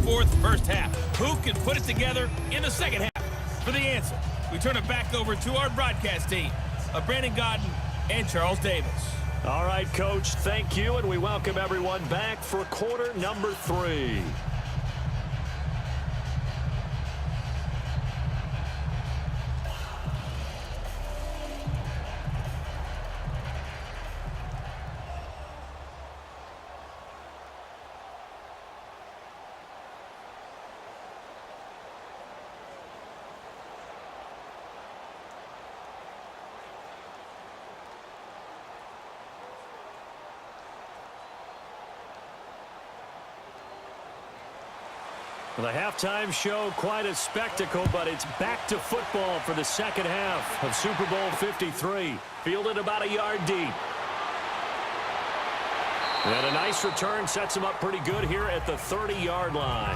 back-and-forth first half. Who can put it together in the second half? For the answer, we turn it back over to our broadcast team of Brandon Godden and Charles Davis. All right, Coach, thank you, and we welcome everyone back for quarter number 3. The halftime show, quite a spectacle, but it's back to football for the second half of Super Bowl 53. Fielded about a yard deep. And a nice return sets him up pretty good here at the 30-yard line.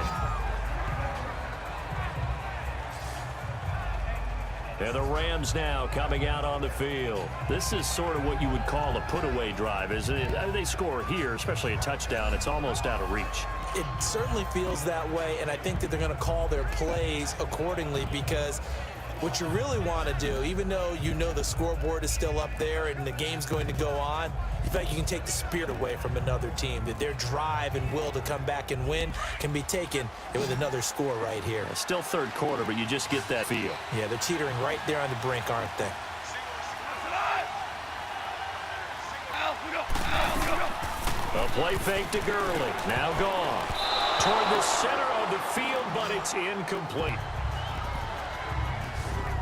And the Rams now coming out on the field. This is sort of what you would call a put-away drive, isn't it? They score here, especially a touchdown. It's almost out of reach. It certainly feels that way, and I think that they're going to call their plays accordingly, because what you really want to do, even though you know the scoreboard is still up there and the game's going to go on, in fact, you can take the spirit away from another team, that their drive and will to come back and win can be taken with another score right here. It's still third quarter, but you just get that feel. Yeah, they're teetering right there on the brink, aren't they? A play fake to Gurley. Now gone. Toward the center of the field, but it's incomplete.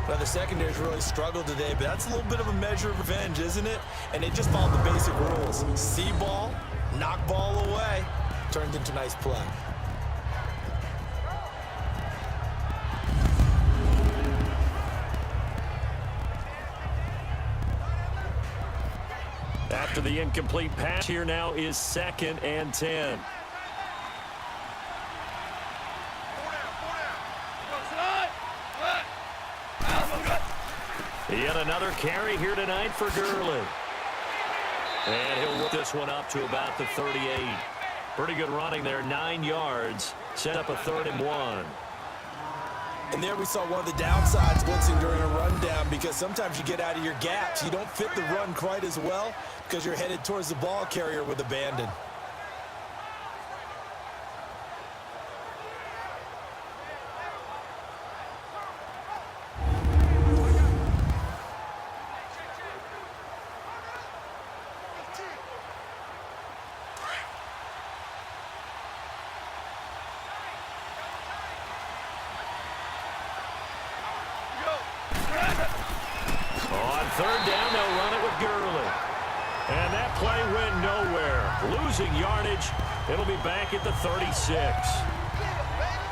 Well, the secondary's really struggled today, but that's a little bit of a measure of revenge, isn't it? And they just followed the basic rules. See ball, knock ball away. Turned into a nice play. After the incomplete pass, here now is 2nd and 10. Yet another carry here tonight for Gurley. And he'll work this one up to about the 38. Pretty good running there, 9 yards. Set up a 3rd and 1. And there we saw one of the downsides blitzing during a rundown, because sometimes you get out of your gaps. You don't fit the run quite as well because you're headed towards the ball carrier with abandon. Third down, they'll run it with Gurley. And that play went nowhere. Losing yardage. It'll be back at the 36.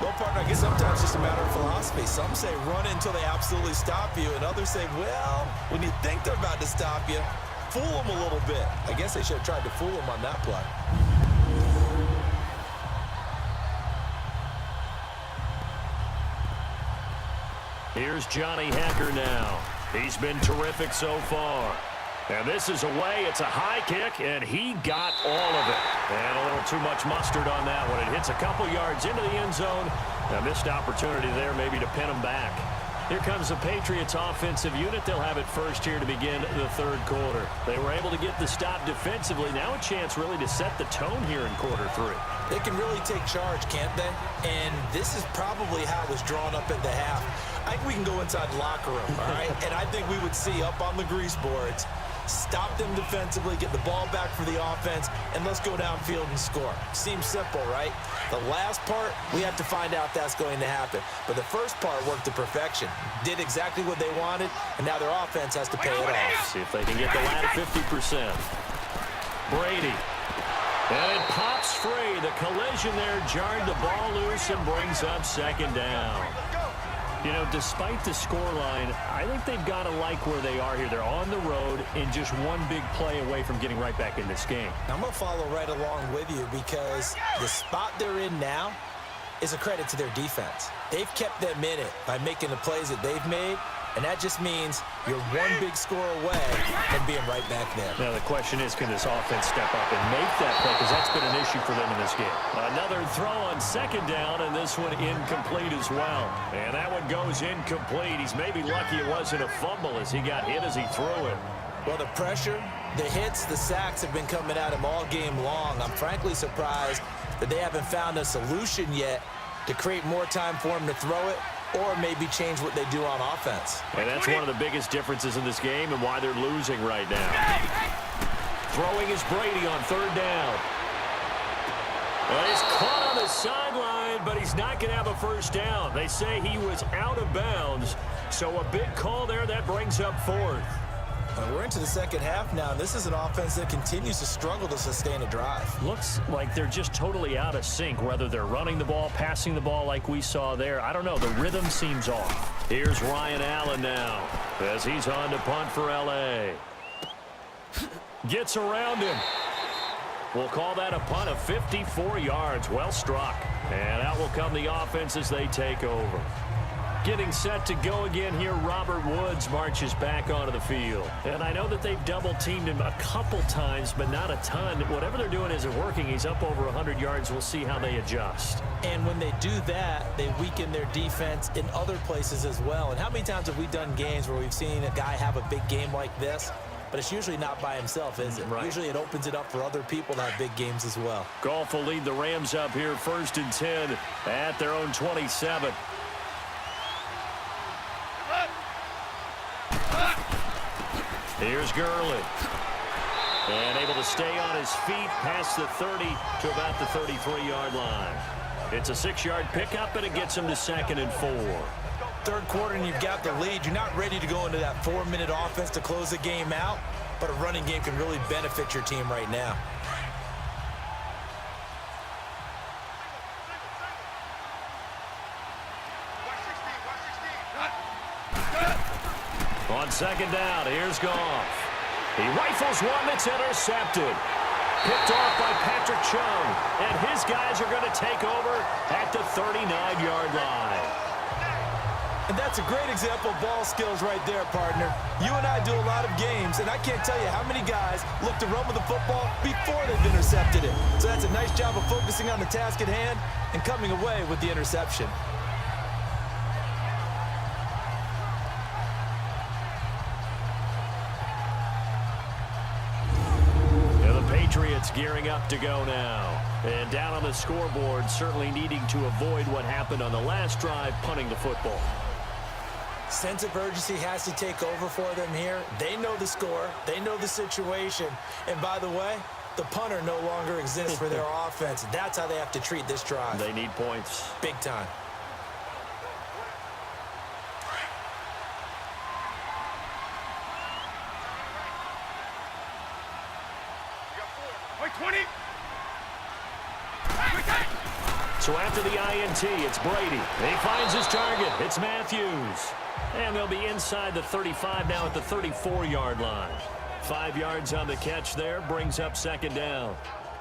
Well, partner, I guess sometimes it's just a matter of philosophy. Some say run until they absolutely stop you, and others say, well, when you think they're about to stop you, fool them a little bit. I guess they should have tried to fool them on that play. Here's Johnny Hacker now. He's been terrific so far. And this is away. It's a high kick, and he got all of it. And a little too much mustard on that one. It hits a couple yards into the end zone. A missed opportunity there maybe to pin him back. Here comes the Patriots offensive unit. They'll have it first here to begin the third quarter. They were able to get the stop defensively. Now a chance really to set the tone here in quarter 3. They can really take charge, can't they? And this is probably how it was drawn up at the half. I think we can go inside the locker room, all right? And I think we would see up on the grease boards, stop them defensively, get the ball back for the offense, and let's go downfield and score. Seems simple, right? The last part, we have to find out if that's going to happen. But the first part worked to perfection. Did exactly what they wanted, and now their offense has to pay it off. See if they can get the lad at 50%. Brady. And it pops free. The collision there jarred the ball loose and brings up 2nd down. You know, despite the scoreline, I think they've got to like where they are here. They're on the road and just one big play away from getting right back in this game. I'm going to follow right along with you, because the spot they're in now is a credit to their defense. They've kept them in it by making the plays that they've made, and that just means You're one big score away from being right back there. Now the question is, can this offense step up and make that play? Because that's been an issue for them in this game. Another throw on second down, and this one incomplete as well. And that one goes incomplete. He's maybe lucky it wasn't a fumble as he got hit as he threw it. Well, the pressure, the hits, the sacks have been coming at him all game long. I'm frankly surprised that they haven't found a solution yet to create more time for him to throw it, or maybe change what they do on offense. And that's one of the biggest differences in this game and why they're losing right now. Throwing is Brady on third down. Well, he's caught on the sideline, but he's not going to have a first down. They say he was out of bounds, so a big call there that brings up fourth. We're into the second half now. This is an offense that continues to struggle to sustain a drive. Looks like they're just totally out of sync, whether they're running the ball, passing the ball like we saw there. I don't know. The rhythm seems off. Here's Ryan Allen now as he's on to punt for L.A. Gets around him. We'll call that a punt of 54 yards. Well struck. And out will come the offense as they take over. Getting set to go again here, Robert Woods marches back onto the field. And I know that they've double-teamed him a couple times, but not a ton. Whatever they're doing isn't working. He's up over 100 yards. We'll see how they adjust. And when they do that, they weaken their defense in other places as well. And how many times have we done games where we've seen a guy have a big game like this? But it's usually not by himself, is it? Right. Usually it opens it up for other people to have big games as well. Goff will lead the Rams up here 1st and 10 at their own 27. Here's Gurley. And able to stay on his feet past the 30 to about the 33-yard line. It's a 6-yard pickup, and it gets him to 2nd and 4. Third quarter, and you've got the lead. You're not ready to go into that 4-minute offense to close the game out, but a running game can really benefit your team right now. On second down, here's Goff. He rifles one that's intercepted. Picked off by Patrick Chung. And his guys are going to take over at the 39-yard line. And that's a great example of ball skills right there, partner. You and I do a lot of games, and I can't tell you how many guys look to run with the football before they've intercepted it. So that's a nice job of focusing on the task at hand and coming away with the interception. Patriots gearing up to go now. And down on the scoreboard, certainly needing to avoid what happened on the last drive, punting the football. Sense of urgency has to take over for them here. They know the score. They know the situation. And by the way, the punter no longer exists for their offense. That's how they have to treat this drive. They need points. Big time. So after the INT, it's Brady. He finds his target. It's Matthews. And they'll be inside the 35 now at the 34-yard line. 5 yards on the catch there, brings up second down.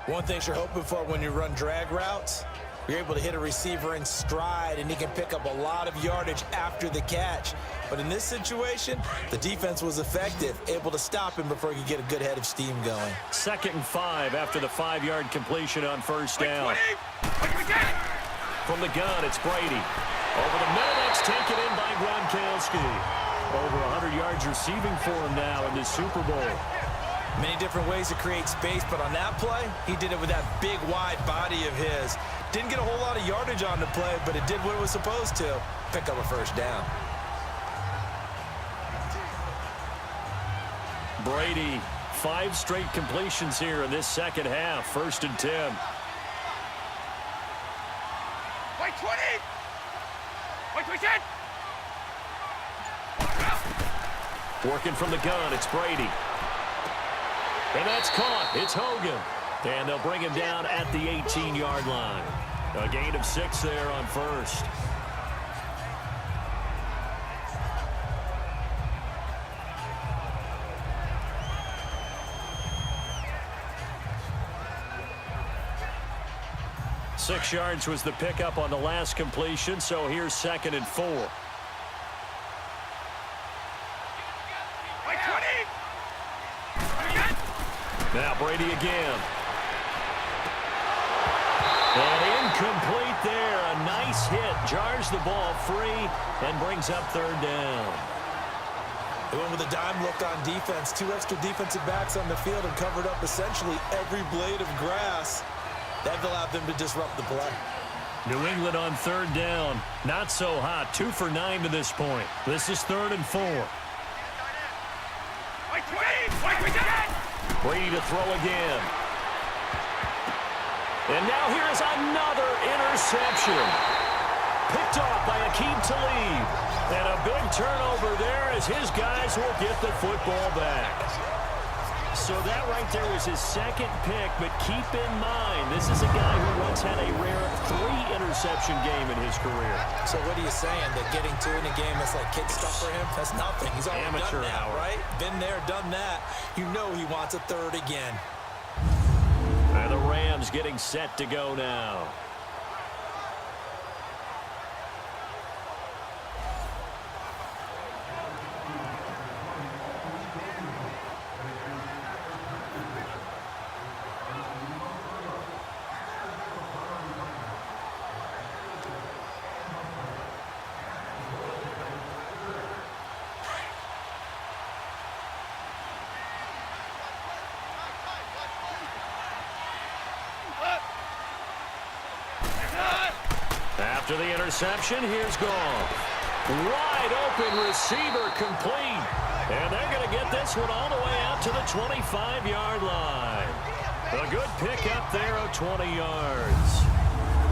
One thing you're hoping for when you run drag routes, you're able to hit a receiver in stride, and he can pick up a lot of yardage after the catch. But in this situation, the defense was effective, able to stop him before he could get a good head of steam going. 2nd and 5 after the 5-yard completion on first down. From the gun, it's Brady. Over the middle, that's taken in by Gronkowski. Over 100 yards receiving for him now in this Super Bowl. Many different ways to create space, but on that play, he did it with that big, wide body of his. Didn't get a whole lot of yardage on the play, but it did what it was supposed to. Pick up a first down. Brady, 5 straight completions here in this second half. 1st and 10. Working from the gun, it's Brady. And that's caught. It's Hogan. And they'll bring him down at the 18-yard line. A gain of 6 there on first. Six yards was the pickup on the last completion, so here's 2nd and 4. Brady again. And incomplete there. A nice hit. Jars the ball free and brings up third down. They went with a dime look on defense. 2 extra defensive backs on the field and covered up essentially every blade of grass. That allowed them to disrupt the play. New England on third down. Not so hot. 2 for 9 to this point. This is 3rd and 4. Brady to throw again. And now here is another interception. Picked off by Akeem Talib. And a big turnover there as his guys will get the football back. So that right there was his 2nd pick, but keep in mind, this is a guy who once had a rare 3-interception game in his career. So what are you saying, that getting 2 in a game, that's like kid stuff for him? That's nothing. He's already Amateur done that, hour. right? Been there, done that. You know he wants a 3rd again. And the Rams getting set to go now. After the interception, here's Goff. Wide open receiver complete. And they're going to get this one all the way out to the 25-yard line. A good pickup there of 20 yards.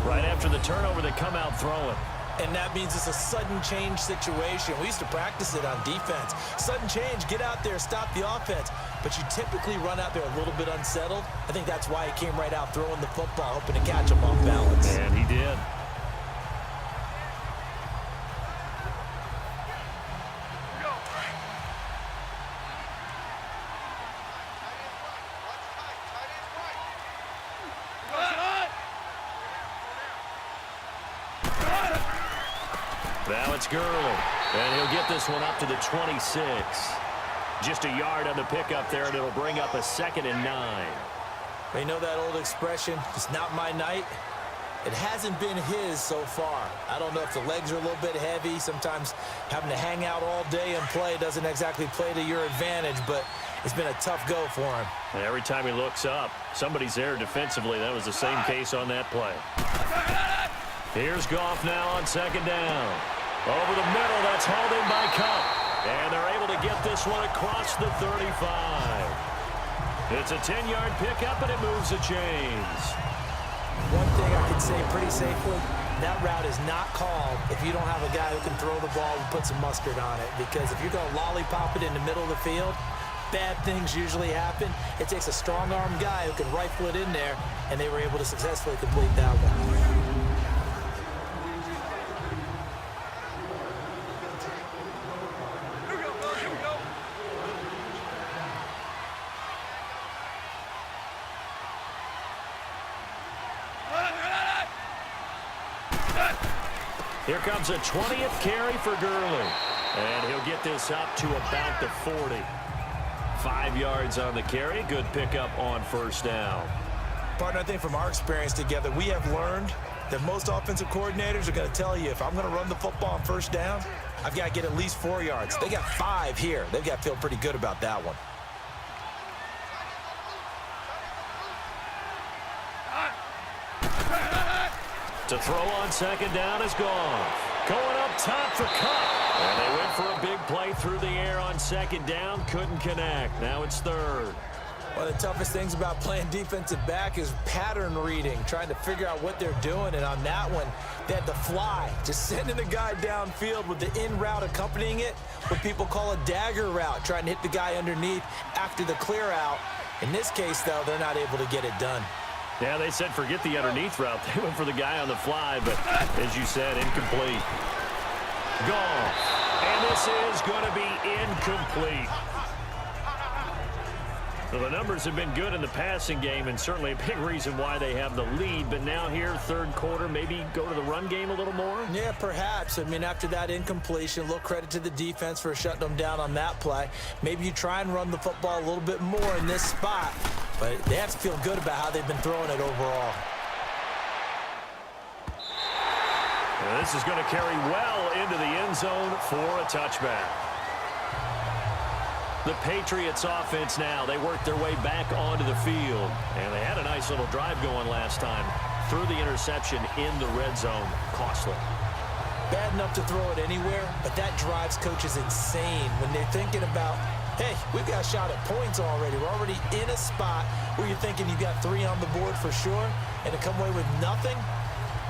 Right after the turnover, they come out throwing. And that means it's a sudden change situation. We used to practice it on defense. Sudden change, get out there, stop the offense. But you typically run out there a little bit unsettled. I think that's why he came right out throwing the football, hoping to catch him off balance. And he did. Now it's Gurley, and he'll get this one up to the 26. Just a yard on the pickup there, and it'll bring up a 2nd and 9. You know that old expression, it's not my night? It hasn't been his so far. I don't know if the legs are a little bit heavy. Sometimes having to hang out all day and play doesn't exactly play to your advantage, but it's been a tough go for him. And every time he looks up, somebody's there defensively. That was the same case on that play. Here's Goff now on 2nd down. Over the middle, that's hauled in by Cup. And they're able to get this one across the 35. It's a 10-yard pickup, and it moves the chains. One thing I can say pretty safely, that route is not called if you don't have a guy who can throw the ball and put some mustard on it. Because if you're going to lollipop it in the middle of the field, bad things usually happen. It takes a strong-armed guy who can rifle it in there, and they were able to successfully complete that one. Here comes a 20th carry for Gurley. And he'll get this up to about the 40. 5 yards on the carry. Good pickup on 1st down. Partner, I think from our experience together, we have learned that most offensive coordinators are going to tell you, if I'm going to run the football on 1st down, I've got to get at least 4 yards. They got 5 here. They've got to feel pretty good about that one. To throw on 2nd down is Goff. Going up top for Cup. And they went for a big play through the air on 2nd down. Couldn't connect. Now it's 3rd. One of the toughest things about playing defensive back is pattern reading, trying to figure out what they're doing. And on that one, they had to fly, just sending the guy downfield with the in route accompanying it, what people call a dagger route, trying to hit the guy underneath after the clear out. In this case, though, they're not able to get it done. Yeah, they said forget the underneath route. They went for the guy on the fly, but as you said, incomplete. Goff. And this is going to be incomplete. Well, the numbers have been good in the passing game and certainly a big reason why they have the lead. But now here, third quarter, maybe go to the run game a little more? Yeah, perhaps. I mean, after that incompletion, a little credit to the defense for shutting them down on that play. Maybe you try and run the football a little bit more in this spot. But they have to feel good about how they've been throwing it overall. And this is going to carry well into the end zone for a touchback. The Patriots offense now, they worked their way back onto the field. And they had a nice little drive going last time. Threw the interception in the red zone. Costly. Bad enough to throw it anywhere, but that drives coaches insane when they're thinking about, hey, we've got a shot at points already. We're already in a spot where you're thinking you've got 3 on the board for sure, and to come away with nothing,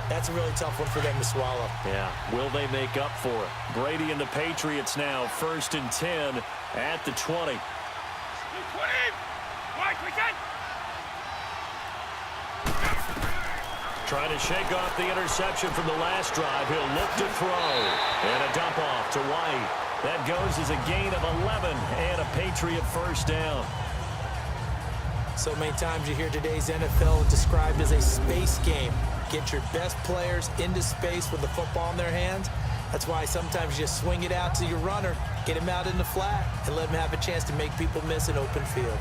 that's a really tough one for them to swallow. Yeah, will they make up for it? Brady and the Patriots now, 1st and 10 at the 20. Trying to shake off the interception from the last drive. He'll look to throw. And a dump off to White. That goes as a gain of 11 and a Patriot first down. So many times you hear today's NFL described as a space game. Get your best players into space with the football in their hands. That's why sometimes you just swing it out to your runner, get him out in the flat, and let him have a chance to make people miss an open field.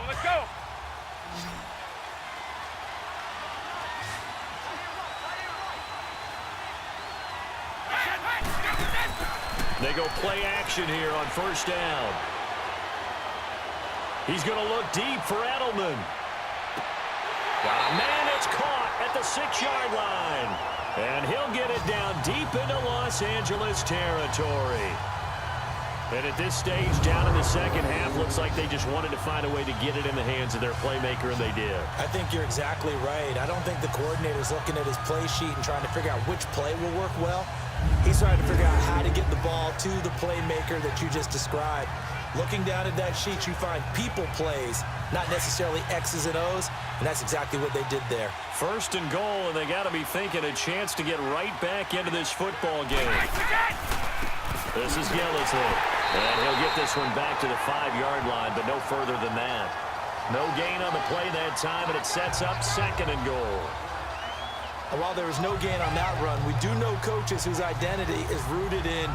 Let's go. They go play action here on first down. He's going to look deep for Edelman. Got a man that's caught at the 6-yard line. And he'll get it down deep into Los Angeles territory. And at this stage, down in the second half, looks like they just wanted to find a way to get it in the hands of their playmaker, and they did. I think you're exactly right. I don't think the coordinator's looking at his play sheet and trying to figure out which play will work well. He's trying to figure out how to get the ball to the playmaker that you just described. Looking down at that sheet, you find people plays, not necessarily X's and O's, and that's exactly what they did there. 1st and goal, and they got to be thinking a chance to get right back into this football game. This is Gillisley, and he'll get this one back to the 5-yard line, but no further than that. No gain on the play that time, and it sets up 2nd and goal. And while there was no gain on that run, we do know coaches whose identity is rooted in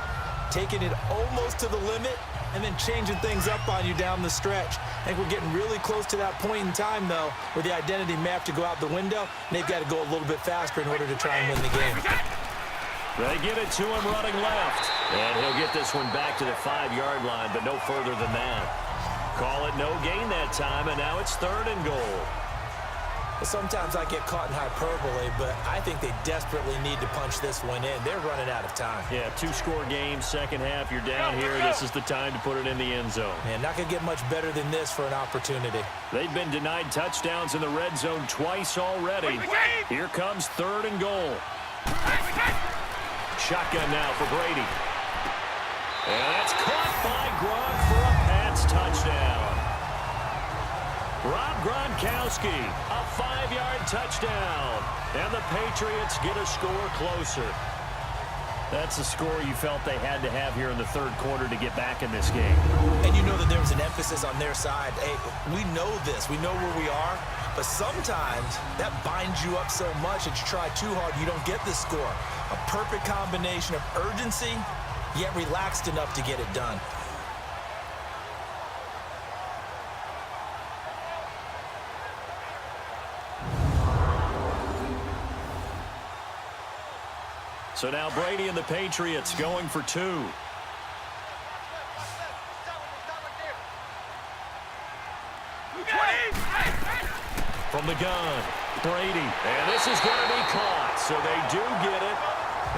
taking it almost to the limit and then changing things up on you down the stretch. I think we're getting really close to that point in time, though, where the identity may have to go out the window, and they've got to go a little bit faster in order to try and win the game. They give it to him running left, and he'll get this one back to the 5-yard line, but no further than that. Call it no gain that time, and now it's 3rd and goal. Sometimes I get caught in hyperbole, but I think they desperately need to punch this one in. They're running out of time. Yeah, 2-score game, second half, you're down here. This is the time to put it in the end zone. Man, not going to get much better than this for an opportunity. They've been denied touchdowns in the red zone twice already. Here comes 3rd and goal. Shotgun now for Brady. And that's caught by Gronk for a Pats touchdown. Rob Gronkowski, a 5-yard touchdown. And the Patriots get a score closer. That's the score you felt they had to have here in the 3rd quarter to get back in this game. And you know that there was an emphasis on their side. Hey, we know this. We know where we are. But sometimes that binds you up so much that you try too hard, you don't get the score. A perfect combination of urgency, yet relaxed enough to get it done. So now Brady and the Patriots going for 2. From the gun, Brady. And this is going to be caught, so they do get it.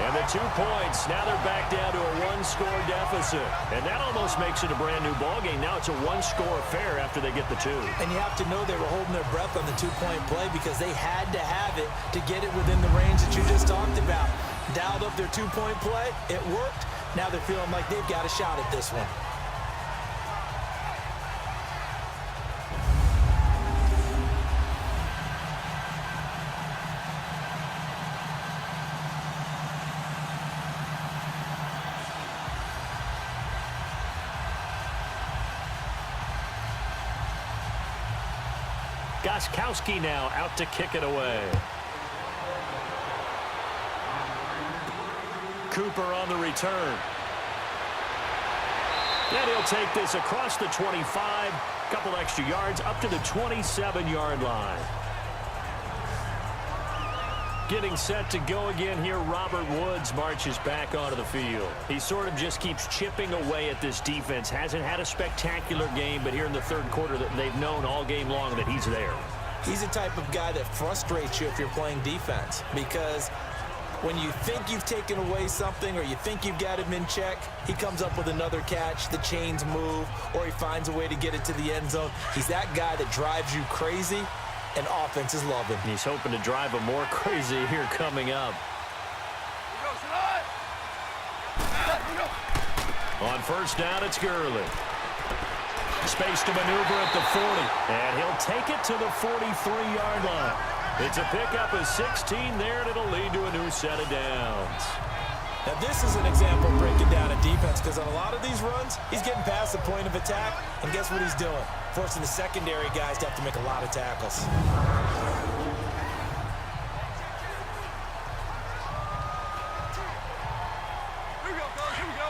And the 2 points, now they're back down to a 1-score deficit. And that almost makes it a brand-new ballgame. Now it's a 1-score affair after they get the 2. And you have to know they were holding their breath on the 2-point play because they had to have it to get it within the range that you just talked about. Dialed up their 2-point play. It worked. Now they're feeling like they've got a shot at this one. Gostkowski now out to kick it away. Cooper on the return. And he'll take this across the 25, couple extra yards up to the 27-yard line. Getting set to go again here, Robert Woods marches back onto the field. He sort of just keeps chipping away at this defense. Hasn't had a spectacular game, but here in the third quarter that they've known all game long that he's there. He's the type of guy that frustrates you if you're playing defense, because when you think you've taken away something or you think you've got him in check, he comes up with another catch, the chains move, or he finds a way to get it to the end zone. He's that guy that drives you crazy, and offenses love him. He's hoping to drive him more crazy here coming up. On first down, it's Gurley. Space to maneuver at the 40, and he'll take it to the 43-yard line. It's a pickup of 16 there, and it'll lead to a new set of downs. Now, this is an example of breaking down a defense, because on a lot of these runs, he's getting past the point of attack, and guess what he's doing? Forcing the secondary guys to have to make a lot of tackles. Here we go, guys. Here we go.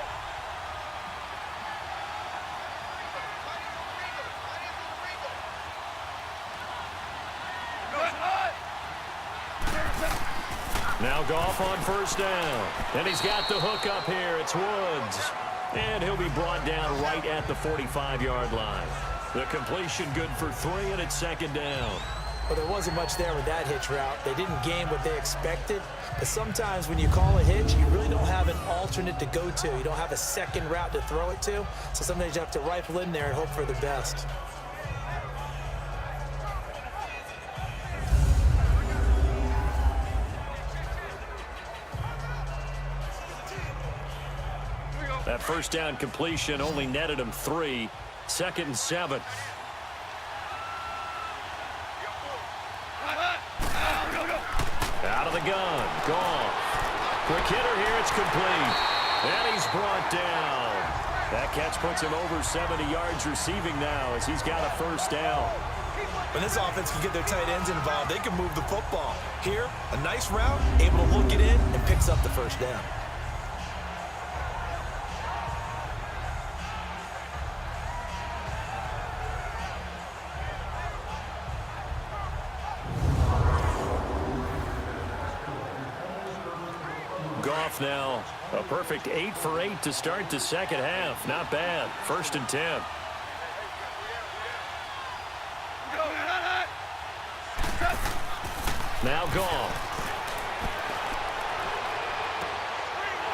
Now Goff on first down. And he's got the hook up here. It's Woods. And he'll be brought down right at the 45-yard line. The completion good for 3, and it's second down. Well, there wasn't much there with that hitch route. They didn't gain what they expected. But sometimes when you call a hitch, you really don't have an alternate to go to. You don't have a second route to throw it to. So sometimes you have to rifle in there and hope for the best. That first down completion only netted him 3. Second and 7. Out of the gun. Goff. Quick hitter here. It's complete. And he's brought down. That catch puts him over 70 yards receiving now as he's got a first down. When this offense can get their tight ends involved, they can move the football. Here, a nice route, able to look it in, and picks up the first down. Goff now a perfect 8 for 8 to start the second half. Not bad. First and 10. Now Goff.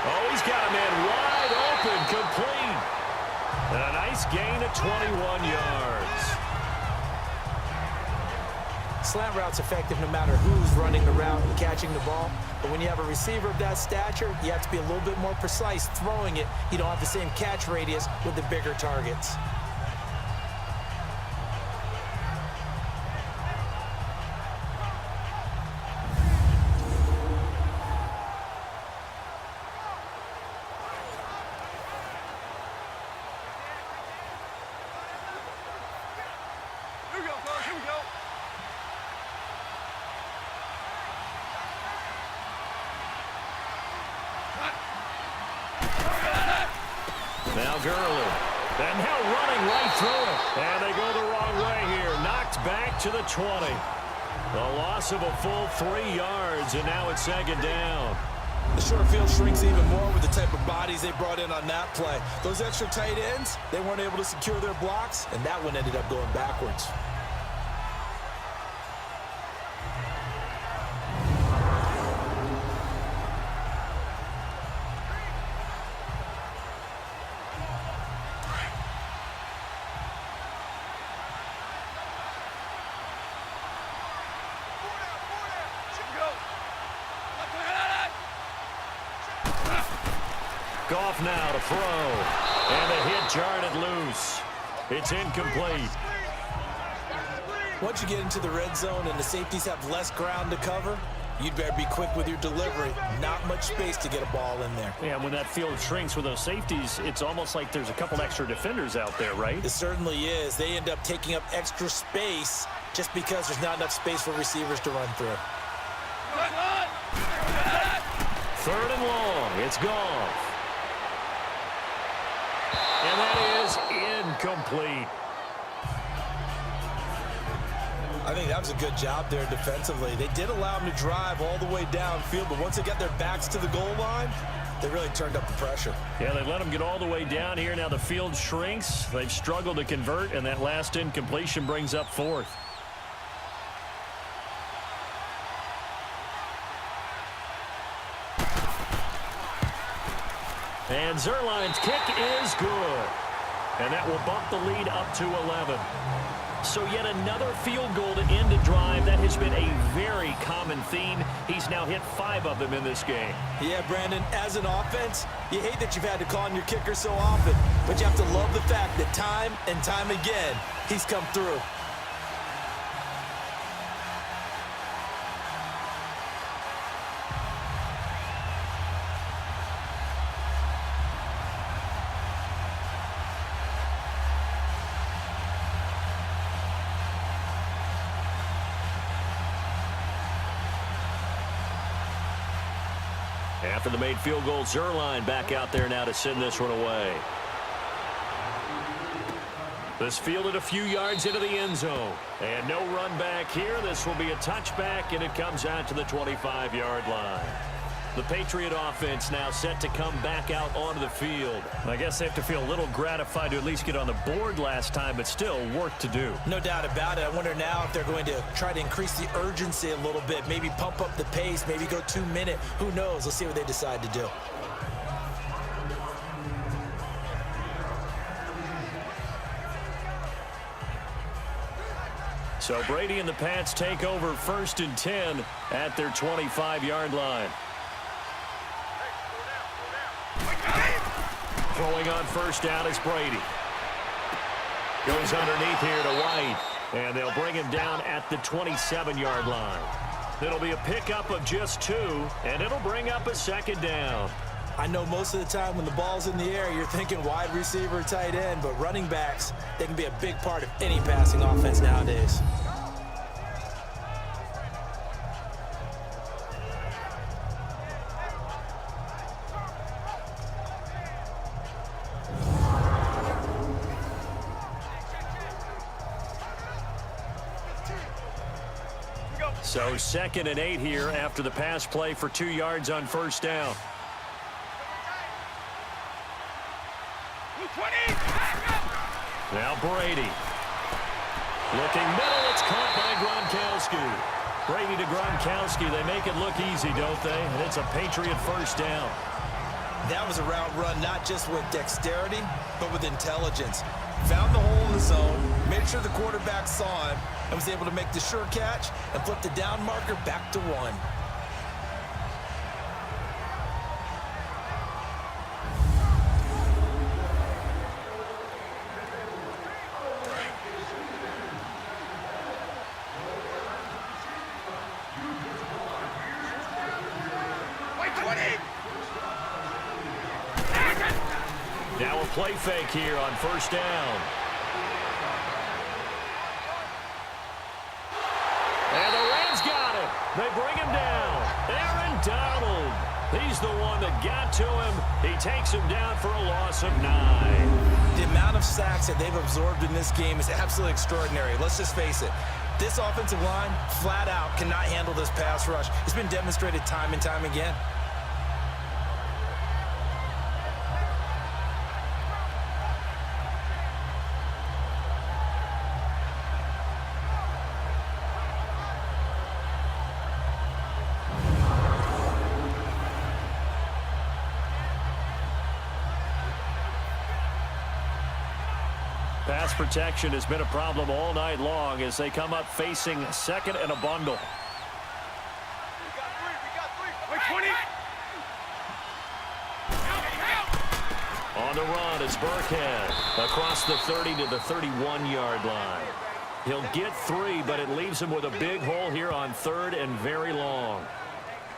Oh, he's got a man wide open, complete. And a nice gain of 21 yards. Slant route's effective no matter who's running the route and catching the ball. But when you have a receiver of that stature, you have to be a little bit more precise throwing it. You don't have the same catch radius with the bigger targets. Here we go, guys. Here we go. Now Gurley. And now running right through it. And they go the wrong way here. Knocked back to the 20. A loss of a full 3 yards, and now it's second down. The short field shrinks even more with the type of bodies they brought in on that play. Those extra tight ends, they weren't able to secure their blocks, and that one ended up going backwards. Goff now to throw. And the hit jarred it loose. It's incomplete. Once you get into the red zone and the safeties have less ground to cover, you'd better be quick with your delivery. Not much space to get a ball in there. Yeah, when that field shrinks with those safeties, it's almost like there's a couple extra defenders out there, right? It certainly is. They end up taking up extra space just because there's not enough space for receivers to run through. Third and long. It's gone. And that is incomplete. I think that was a good job there defensively. They did allow them to drive all the way downfield, but once they got their backs to the goal line, they really turned up the pressure. Yeah, they let them get all the way down here. Now the field shrinks. They've struggled to convert, and that last incompletion brings up fourth. And Zerline's kick is good. And that will bump the lead up to 11. So yet another field goal to end a drive. That has been a very common theme. He's now hit 5 of them in this game. Yeah, Brandon, as an offense, you hate that you've had to call on your kicker so often, but you have to love the fact that time and time again, he's come through. After the made field goal, Zerline back out there now to send this one away. This fielded a few yards into the end zone. And no run back here. This will be a touchback, and it comes out to the 25-yard line. The Patriot offense now set to come back out onto the field. I guess they have to feel a little gratified to at least get on the board last time, but still work to do. No doubt about it. I wonder now if they're going to try to increase the urgency a little bit, maybe pump up the pace, maybe go 2-minute. Who knows? Let's see what they decide to do. So Brady and the Pats take over 1st and 10 at their 25-yard line. Throwing on first down is Brady. Goes underneath here to White. And they'll bring him down at the 27-yard line. It'll be a pickup of just 2, and it'll bring up a 2nd down. I know most of the time when the ball's in the air, you're thinking wide receiver, tight end, but running backs, they can be a big part of any passing offense nowadays. So 2nd and 8 here after the pass play for 2 yards on first down. Now Brady. Looking middle, it's caught by Gronkowski. Brady to Gronkowski, they make it look easy, don't they? And it's a Patriot first down. That was a route run not just with dexterity, but with intelligence. Found the hole in the zone, made sure the quarterback saw him, and was able to make the sure catch and flip the down marker back to 1. Now a play fake here on first down. And the Rams got him. They bring him down. Aaron Donald. He's the one that got to him. He takes him down for a loss of 9. The amount of sacks that they've absorbed in this game is absolutely extraordinary. Let's just face it. This offensive line, flat out, cannot handle this pass rush. It's been demonstrated time and time again. Pass protection has been a problem all night long as they come up facing 2nd and a bundle. We got three. Wait, 20. On the run is Burkhead across the 30 to the 31-yard line. He'll get 3, but it leaves him with a big hole here on 3rd and very long.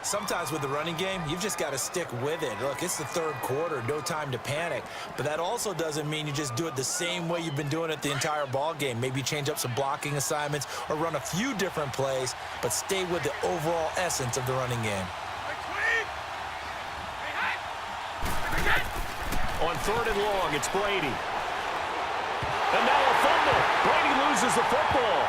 Sometimes with the running game, you've just got to stick with it. Look, it's the third quarter, no time to panic. But that also doesn't mean you just do it the same way you've been doing it the entire ball game. Maybe change up some blocking assignments or run a few different plays, but stay with the overall essence of the running game. On 3rd and long, it's Brady. And now a fumble. Brady loses the football.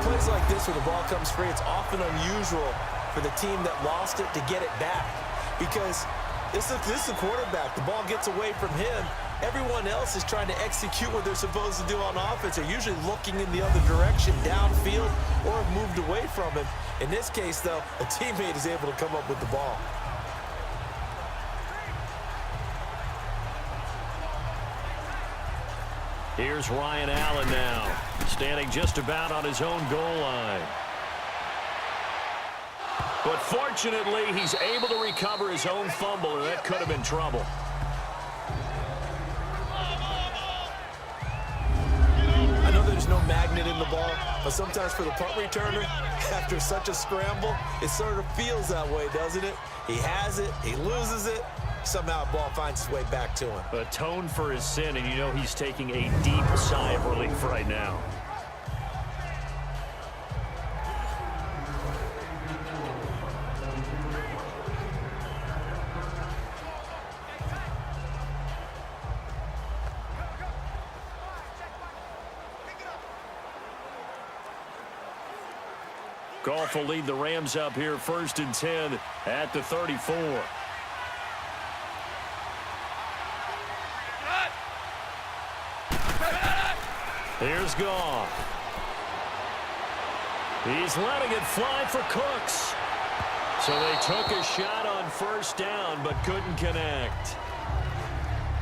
Plays like this where the ball comes free, it's often unusual for the team that lost it to get it back, because this is the quarterback. The ball gets away from him. Everyone else is trying to execute what they're supposed to do on offense. They're usually looking in the other direction, downfield, or have moved away from him. In this case, though, a teammate is able to come up with the ball. Here's Ryan Allen now, standing just about on his own goal line. But fortunately, he's able to recover his own fumble, and that could have been trouble. I know there's no magnet in the ball, but sometimes for the punt returner, after such a scramble, it sort of feels that way, doesn't it? He has it, he loses it. Somehow the ball finds its way back to him. Atone for his sin, and you know he's taking a deep sigh of relief right now. Goff will lead the Rams up here 1st and 10 at the 34. Here's Goff. He's letting it fly for Cooks. So they took a shot on 1st down, but couldn't connect.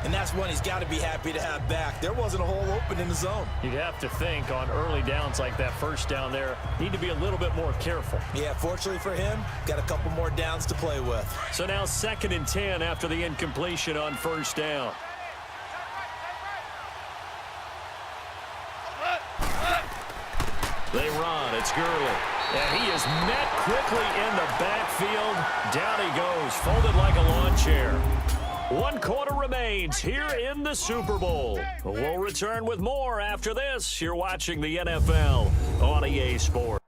And that's one he's got to be happy to have back. There wasn't a hole open in the zone. You'd have to think on early downs like that 1st down there, need to be a little bit more careful. Yeah, fortunately for him, got a couple more downs to play with. So now 2nd and 10 after the incompletion on 1st down. They run. It's Gurley. And he is met quickly in the backfield. Down he goes, folded like a lawn chair. 1 quarter remains here in the Super Bowl. We'll return with more after this. You're watching the NFL on EA Sports.